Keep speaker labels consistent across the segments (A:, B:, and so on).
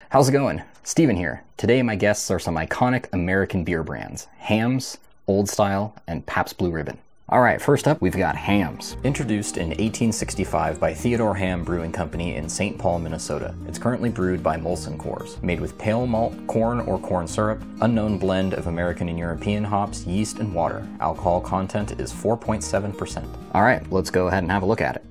A: How's it going? Steven here. Today my guests are some iconic American beer brands, Hamm's, Old Style, and Pabst Blue Ribbon. Alright, first up we've got Hamm's. Introduced in 1865 by Theodore Hamm Brewing Company in St. Paul, Minnesota. It's currently brewed by Molson Coors. Made with pale malt, corn or corn syrup, unknown blend of American and European hops, yeast, and water. Alcohol content is 4.7%. Alright, let's go ahead and have a look at it.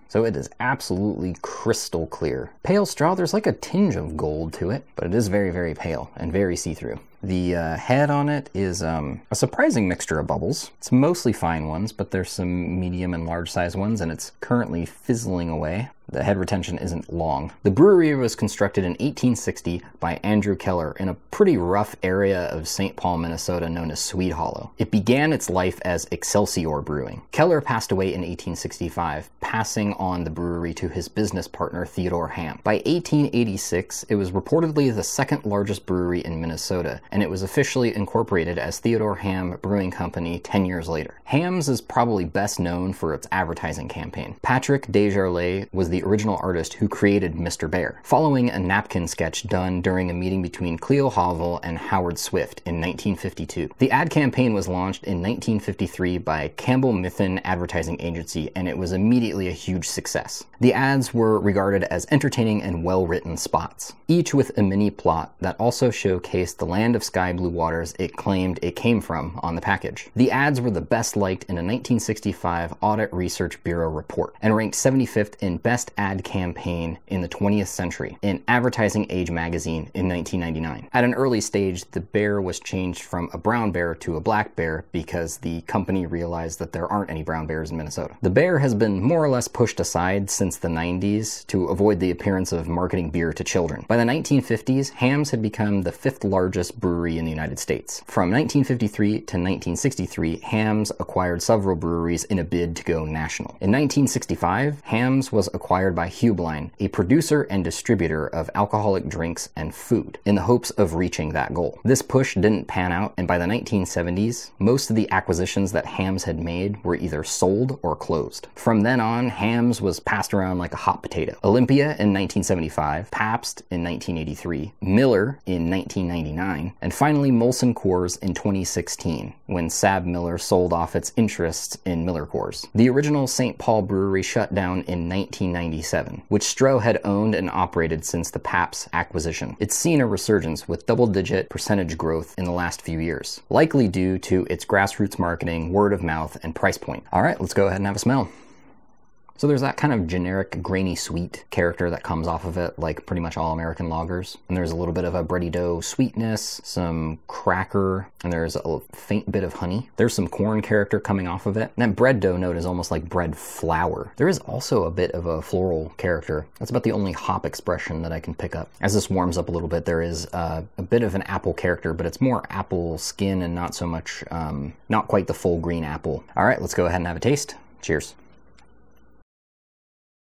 A: So it is absolutely crystal clear. Pale straw, there's like a tinge of gold to it, but it is very, very pale and very see-through. The head on it is a surprising mixture of bubbles. It's mostly fine ones, but there's some medium and large size ones, and it's currently fizzling away. The head retention isn't long. The brewery was constructed in 1860 by Andrew Keller in a pretty rough area of St. Paul, Minnesota known as Swede Hollow. It began its life as Excelsior Brewing. Keller passed away in 1865, passing on the brewery to his business partner Theodore Hamm. By 1886, it was reportedly the second largest brewery in Minnesota, and it was officially incorporated as Theodore Hamm Brewing Company 10 years later. Hamm's is probably best known for its advertising campaign. Patrick Desjardins was the original artist who created Mr. Bear, following a napkin sketch done during a meeting between Cleo Havel and Howard Swift in 1952. The ad campaign was launched in 1953 by Campbell Mithun Advertising Agency, and it was immediately a huge success. The ads were regarded as entertaining and well-written spots, each with a mini plot that also showcased the land of sky blue waters it claimed it came from on the package. The ads were the best liked in a 1965 Audit Research Bureau report and ranked 75th in Best Ad Campaign in the 20th Century in Advertising Age magazine in 1999. At an early stage, the bear was changed from a brown bear to a black bear because the company realized that there aren't any brown bears in Minnesota. The bear has been more or less pushed aside since the 90s to avoid the appearance of marketing beer to children. By the 1950s, Hamm's had become the 5th largest brewery in the United States. From 1953 to 1963, Hamm's acquired several breweries in a bid to go national. In 1965, Hamm's was acquired by Hubline, a producer and distributor of alcoholic drinks and food, in the hopes of reaching that goal. This push didn't pan out, and by the 1970s, most of the acquisitions that Hamm's had made were either sold or closed. From then on, Hamm's was passed around like a hot potato. Olympia in 1975, Pabst in 1983, Miller in 1999, and finally Molson Coors in 2016, when SABMiller sold off its interests in Miller Coors. The original St. Paul brewery shut down in 1997, which Stroh had owned and operated since the Pabst acquisition. It's seen a resurgence with double-digit percentage growth in the last few years, likely due to its grassroots marketing, word of mouth, and price point. All right, let's go ahead and have a smell. So there's that kind of generic grainy sweet character that comes off of it, like pretty much all American lagers. And there's a little bit of a bready dough sweetness, some cracker, and there's a faint bit of honey. There's some corn character coming off of it. And that bread dough note is almost like bread flour. There is also a bit of a floral character. That's about the only hop expression that I can pick up. As this warms up a little bit, there is a bit of an apple character, but it's more apple skin and not so much, not quite the full green apple. All right, let's go ahead and have a taste. Cheers.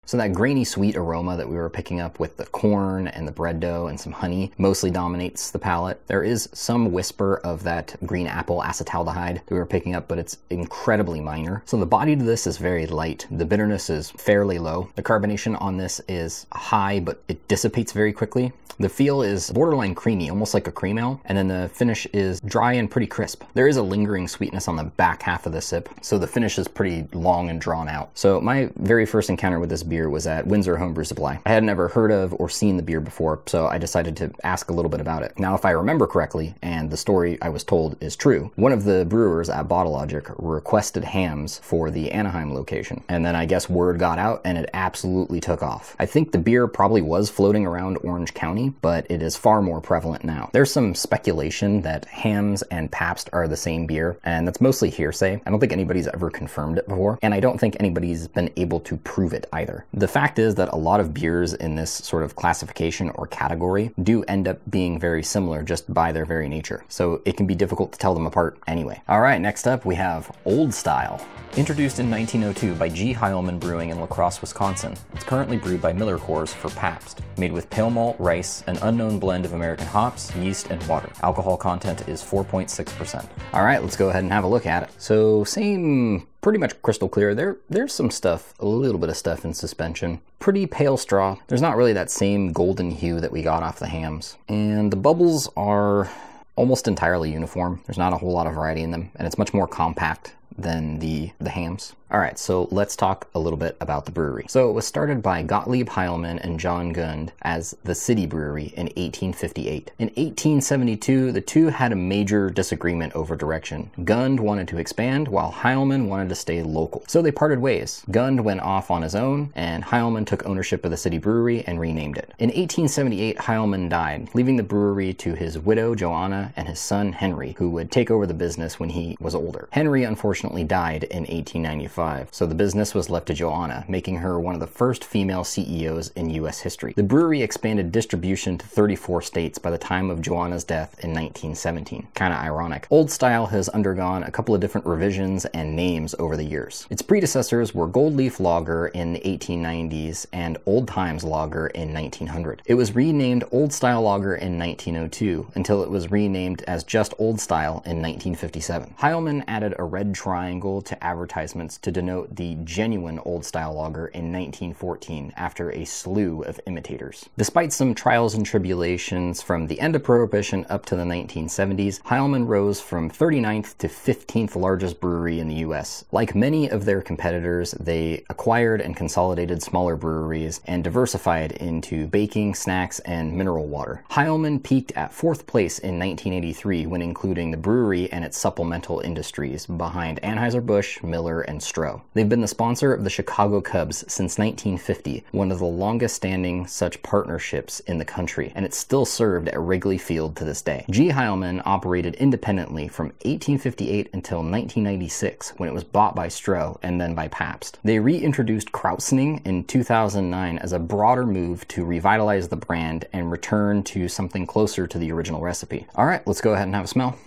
A: So that grainy sweet aroma that we were picking up with the corn and the bread dough and some honey mostly dominates the palate. There is some whisper of that green apple acetaldehyde that we were picking up, but it's incredibly minor. So the body to this is very light. The bitterness is fairly low. The carbonation on this is high, but it dissipates very quickly. The feel is borderline creamy, almost like a cream ale, and then the finish is dry and pretty crisp. There is a lingering sweetness on the back half of the sip, so the finish is pretty long and drawn out. So my very first encounter with this beer was at Windsor Homebrew Supply. I had never heard of or seen the beer before, so I decided to ask a little bit about it. Now, if I remember correctly, and the story I was told is true, one of the brewers at Bottle Logic requested Hamm's for the Anaheim location, and then I guess word got out and it absolutely took off. I think the beer probably was floating around Orange County, but it is far more prevalent now. There's some speculation that Hamm's and Pabst are the same beer, and that's mostly hearsay. I don't think anybody's ever confirmed it before, and I don't think anybody's been able to prove it either. The fact is that a lot of beers in this sort of classification or category do end up being very similar just by their very nature, so it can be difficult to tell them apart anyway. All right, next up we have Old Style. Introduced in 1902 by G. Heilman Brewing in La Crosse, Wisconsin, it's currently brewed by Miller Coors for Pabst. Made with pale malt, rice, an unknown blend of American hops, yeast, and water. Alcohol content is 4.6%. All right, let's go ahead and have a look at it. So same pretty much crystal clear. There's some stuff, a little bit of stuff in suspension. Pretty pale straw. There's not really that same golden hue that we got off the Hamm's. And the bubbles are almost entirely uniform. There's not a whole lot of variety in them, and it's much more compact than the Hamm's. All right, so let's talk a little bit about the brewery. So it was started by Gottlieb Heilmann and John Gund as the City Brewery in 1858. In 1872, the two had a major disagreement over direction. Gund wanted to expand, while Heilmann wanted to stay local. So they parted ways. Gund went off on his own, and Heilmann took ownership of the City Brewery and renamed it. In 1878, Heilmann died, leaving the brewery to his widow, Joanna, and his son, Henry, who would take over the business when he was older. Henry unfortunately died in 1895. So the business was left to Joanna, making her one of the first female CEOs in U.S. history. The brewery expanded distribution to 34 states by the time of Joanna's death in 1917. Kind of ironic. Old Style has undergone a couple of different revisions and names over the years. Its predecessors were Gold Leaf Lager in the 1890s and Old Times Lager in 1900. It was renamed Old Style Lager in 1902 until it was renamed as just Old Style in 1957. Heilmann added a red triangle to advertisements to denote the genuine Old Style Lager in 1914 after a slew of imitators. Despite some trials and tribulations from the end of Prohibition up to the 1970s, Heilmann rose from 39th to 15th largest brewery in the US. Like many of their competitors, they acquired and consolidated smaller breweries and diversified into baking, snacks, and mineral water. Heilmann peaked at 4th place in 1983 when including the brewery and its supplemental industries behind Anheuser-Busch, Miller, and Stroh. They've been the sponsor of the Chicago Cubs since 1950, one of the longest standing such partnerships in the country, and it's still served at Wrigley Field to this day. G. Heilmann operated independently from 1858 until 1996, when it was bought by Stroh and then by Pabst. They reintroduced Krausening in 2009 as a broader move to revitalize the brand and return to something closer to the original recipe. All right, let's go ahead and have a smell.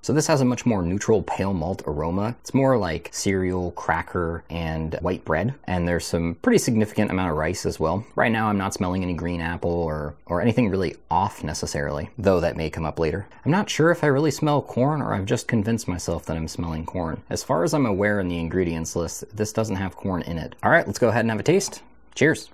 A: So this has a much more neutral pale malt aroma. It's more like cereal, cracker, and white bread. And there's some pretty significant amount of rice as well. Right now I'm not smelling any green apple or anything really off necessarily, though that may come up later. I'm not sure if I really smell corn or I've just convinced myself that I'm smelling corn. As far as I'm aware in the ingredients list, this doesn't have corn in it. All right, let's go ahead and have a taste. Cheers.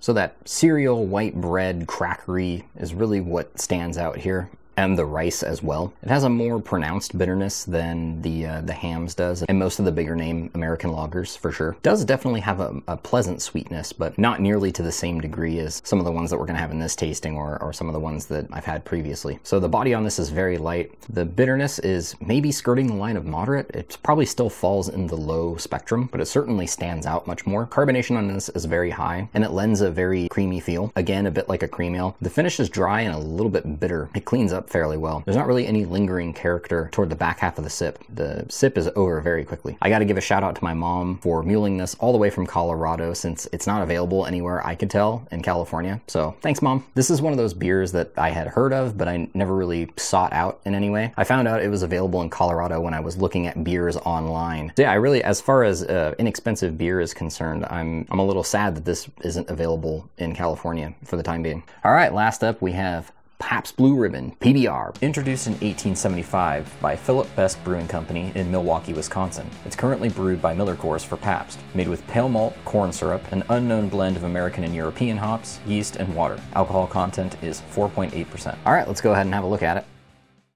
A: So that cereal, white bread, crackery is really what stands out here. And the rice as well. It has a more pronounced bitterness than the Hamm's does, and most of the bigger name American lagers for sure. It does definitely have a pleasant sweetness, but not nearly to the same degree as some of the ones that we're gonna have in this tasting or some of the ones that I've had previously. So the body on this is very light. The bitterness is maybe skirting the line of moderate. It probably still falls in the low spectrum, but it certainly stands out much more. Carbonation on this is very high, and it lends a very creamy feel. Again, a bit like a cream ale. The finish is dry and a little bit bitter. It cleans up fairly well. There's not really any lingering character toward the back half of the sip. The sip is over very quickly. I gotta give a shout out to my mom for muling this all the way from Colorado since it's not available anywhere I could tell in California. So thanks, Mom. This is one of those beers that I had heard of, but I never really sought out in any way. I found out it was available in Colorado when I was looking at beers online. So yeah, I really, as far as inexpensive beer is concerned, I'm a little sad that this isn't available in California for the time being. All right, last up we have Pabst Blue Ribbon, PBR. Introduced in 1875 by Philip Best Brewing Company in Milwaukee, Wisconsin. It's currently brewed by Miller Coors for Pabst. Made with pale malt, corn syrup, an unknown blend of American and European hops, yeast, and water. Alcohol content is 4.8%. All right, let's go ahead and have a look at it.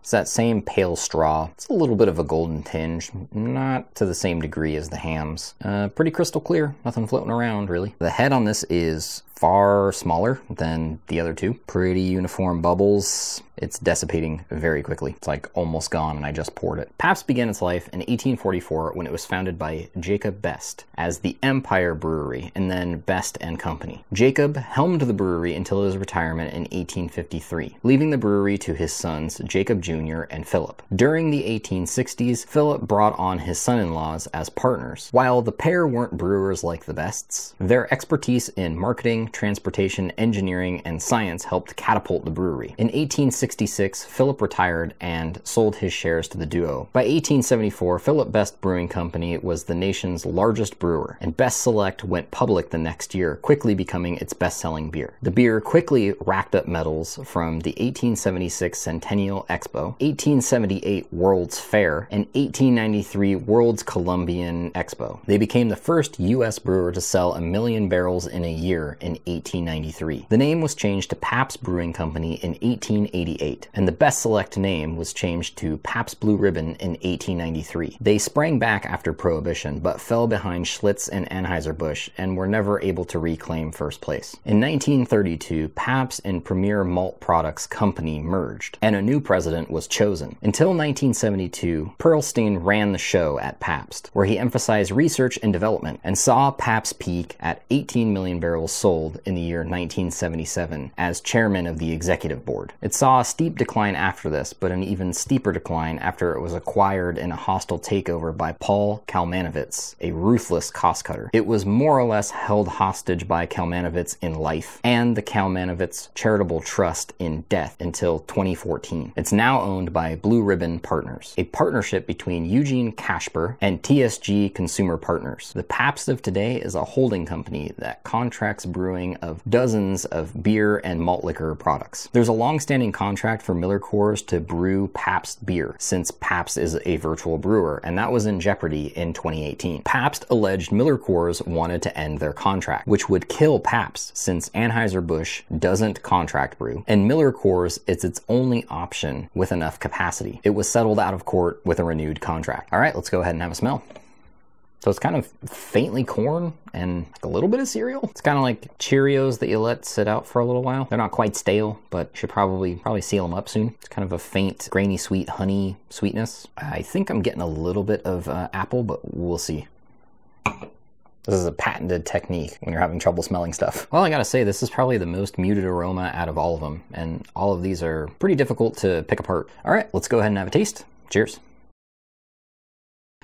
A: It's that same pale straw. It's a little bit of a golden tinge, not to the same degree as the Hamm's. Pretty crystal clear, nothing floating around really. The head on this is far smaller than the other two. Pretty uniform bubbles. It's dissipating very quickly. It's like almost gone and I just poured it. Pabst began its life in 1844 when it was founded by Jacob Best as the Empire Brewery and then Best and Company. Jacob helmed the brewery until his retirement in 1853, leaving the brewery to his sons Jacob Jr. and Philip. During the 1860s, Philip brought on his son-in-laws as partners. While the pair weren't brewers like the Bests, their expertise in marketing, shipping, transportation, engineering, and science helped catapult the brewery. In 1866, Philip retired and sold his shares to the duo. By 1874, Philip Best Brewing Company was the nation's largest brewer, and Best Select went public the next year, quickly becoming its best-selling beer. The beer quickly racked up medals from the 1876 Centennial Expo, 1878 World's Fair, and 1893 World's Columbian Expo. They became the first U.S. brewer to sell 1 million barrels in a year in 1893. The name was changed to Pabst Brewing Company in 1888, and the Best Select name was changed to Pabst Blue Ribbon in 1893. They sprang back after Prohibition, but fell behind Schlitz and Anheuser-Busch and were never able to reclaim first place. In 1932, Pabst and Premier Malt Products Company merged, and a new president was chosen. Until 1972, Perlstein ran the show at Pabst, where he emphasized research and development, and saw Pabst peak at 18 million barrels sold in the year 1977 as chairman of the executive board. It saw a steep decline after this, but an even steeper decline after it was acquired in a hostile takeover by Paul Kalmanovitz, a ruthless cost-cutter. It was more or less held hostage by Kalmanovitz in life and the Kalmanovitz Charitable Trust in death until 2014. It's now owned by Blue Ribbon Partners, a partnership between Eugene Kasper and TSG Consumer Partners. The Pabst of today is a holding company that contracts brewing of dozens of beer and malt liquor products. There's a long-standing contract for Miller Coors to brew Pabst beer, since Pabst is a virtual brewer, and that was in jeopardy in 2018. Pabst alleged Miller Coors wanted to end their contract, which would kill Pabst since Anheuser-Busch doesn't contract brew, and Miller Coors is its only option with enough capacity. It was settled out of court with a renewed contract. All right, let's go ahead and have a smell. So it's kind of faintly corn and a little bit of cereal. It's kind of like Cheerios that you let sit out for a little while. They're not quite stale, but you should probably seal them up soon. It's kind of a faint, grainy, sweet honey sweetness. I think I'm getting a little bit of apple, but we'll see. This is a patented technique when you're having trouble smelling stuff. Well, I gotta say, this is probably the most muted aroma out of all of them, and all of these are pretty difficult to pick apart. All right, let's go ahead and have a taste. Cheers.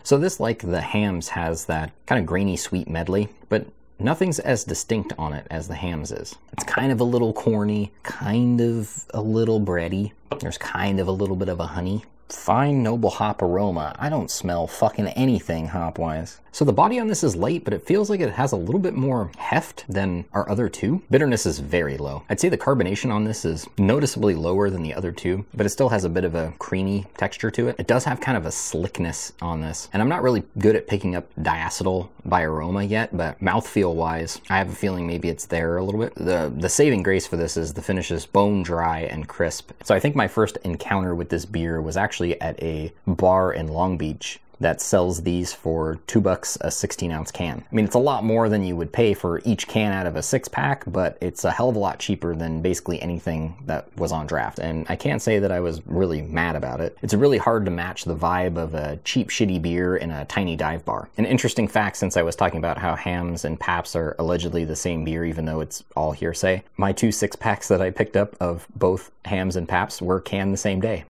A: So this, like the Hamm's, has that kind of grainy sweet medley, but nothing's as distinct on it as the Hamm's is. It's kind of a little corny, kind of a little bready. There's kind of a little bit of a honey. Fine noble hop aroma. I don't smell fucking anything hop-wise. So the body on this is light, but it feels like it has a little bit more heft than our other two. Bitterness is very low. I'd say the carbonation on this is noticeably lower than the other two, but it still has a bit of a creamy texture to it. It does have kind of a slickness on this, and I'm not really good at picking up diacetyl by aroma yet, but mouthfeel-wise, I have a feeling maybe it's there a little bit. The saving grace for this is the finish is bone dry and crisp. So I think my first encounter with this beer was actually at a bar in Long Beach that sells these for $2 a 16-ounce can. I mean, it's a lot more than you would pay for each can out of a 6-pack, but it's a hell of a lot cheaper than basically anything that was on draft. And I can't say that I was really mad about it. It's really hard to match the vibe of a cheap, shitty beer in a tiny dive bar. An interesting fact, since I was talking about how Hamm's and Pabst are allegedly the same beer, even though it's all hearsay, my 2 6-packs that I picked up of both Hamm's and Pabst were canned the same day.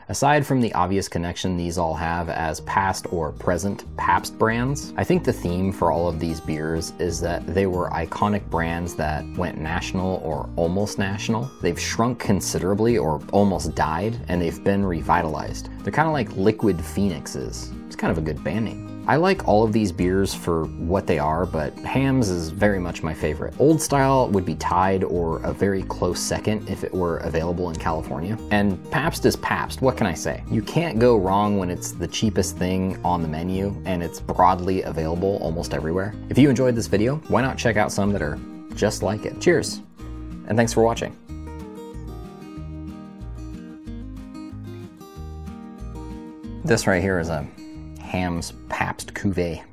A: Aside from the obvious connection these all have as past or present Pabst brands, I think the theme for all of these beers is that they were iconic brands that went national or almost national. They've shrunk considerably or almost died, and they've been revitalized. They're kind of like liquid phoenixes. It's kind of a good band name. I like all of these beers for what they are, but Hamm's is very much my favorite. Old Style would be tied or a very close second if it were available in California. And Pabst is Pabst, what can I say? You can't go wrong when it's the cheapest thing on the menu and it's broadly available almost everywhere. If you enjoyed this video, why not check out some that are just like it? Cheers, and thanks for watching. This right here is a Hamm's Pabst Cuvée.